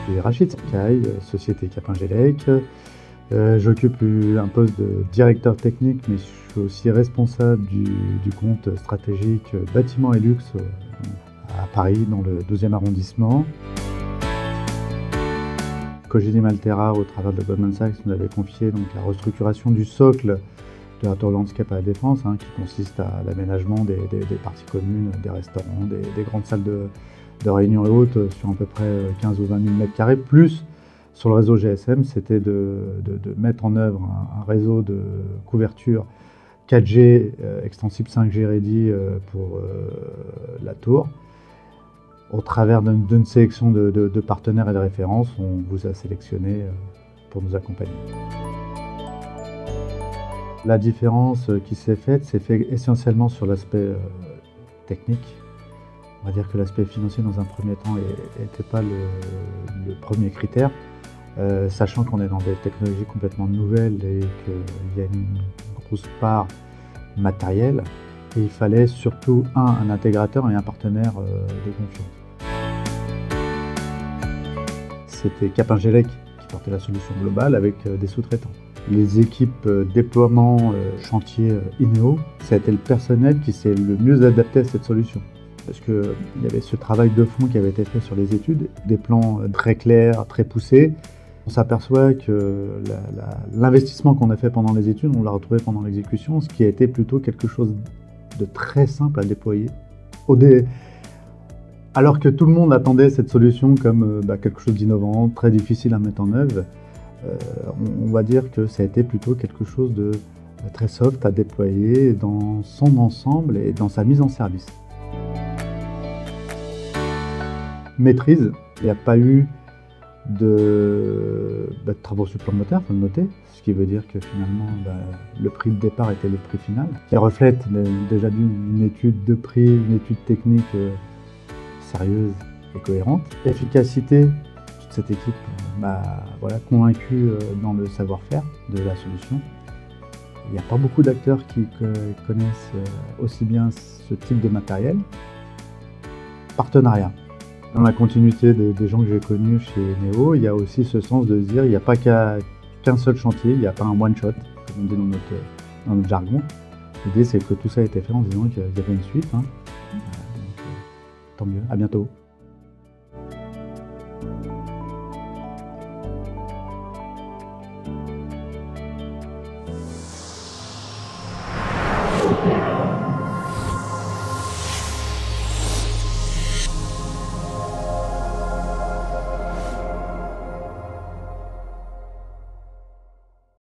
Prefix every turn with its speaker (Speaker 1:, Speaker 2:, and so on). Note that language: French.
Speaker 1: suis Rachid Sakaï, société Capingelec. J'occupe un poste de directeur technique, mais je suis aussi responsable du compte stratégique bâtiment et luxe à Paris, dans le 12e arrondissement. Cogedim Altera, au travers de Goldman Sachs, nous avait confié donc, la restructuration du socle de la Tour Landscape à la Défense, qui consiste à l'aménagement des parties communes, des restaurants, des grandes salles de réunion et autres, sur à peu près 15 ou 20 000 m², plus sur le réseau GSM, c'était de mettre en œuvre un réseau de couverture 4G, extensible 5G ready pour la tour. Au travers d'une sélection de partenaires et de références, on vous a sélectionné pour nous accompagner. La différence qui s'est faite essentiellement sur l'aspect technique. On va dire que l'aspect financier, dans un premier temps, n'était pas le premier critère, sachant qu'on est dans des technologies complètement nouvelles et qu'il y a une grosse part matérielle. Et il fallait surtout un intégrateur et un partenaire de confiance. C'était Capingelec qui portait la solution globale avec des sous-traitants. Les équipes déploiement chantier INEO, ça a été le personnel qui s'est le mieux adapté à cette solution. Parce qu'il y avait ce travail de fond qui avait été fait sur les études, des plans très clairs, très poussés. On s'aperçoit que l'investissement qu'on a fait pendant les études, on l'a retrouvé pendant l'exécution, ce qui a été plutôt quelque chose de très simple à déployer. Alors que tout le monde attendait cette solution comme quelque chose d'innovant, très difficile à mettre en œuvre, on va dire que ça a été plutôt quelque chose de très soft à déployer dans son ensemble et dans sa mise en service. Maîtrise, il n'y a pas eu de travaux supplémentaires, il faut le noter, ce qui veut dire que finalement le prix de départ était le prix final. Il reflète déjà une étude de prix, une étude technique sérieuse et cohérente. Efficacité, toute cette équipe convaincue dans le savoir-faire de la solution. Il n'y a pas beaucoup d'acteurs qui connaissent aussi bien ce type de matériel. Partenariat. Dans la continuité des gens que j'ai connus chez Neo, il y a aussi ce sens de se dire il n'y a pas qu'un seul chantier, il n'y a pas un one-shot, comme on dit dans notre jargon. L'idée, c'est que tout ça a été fait en se disant qu'il y avait une suite. Donc, tant mieux, à bientôt.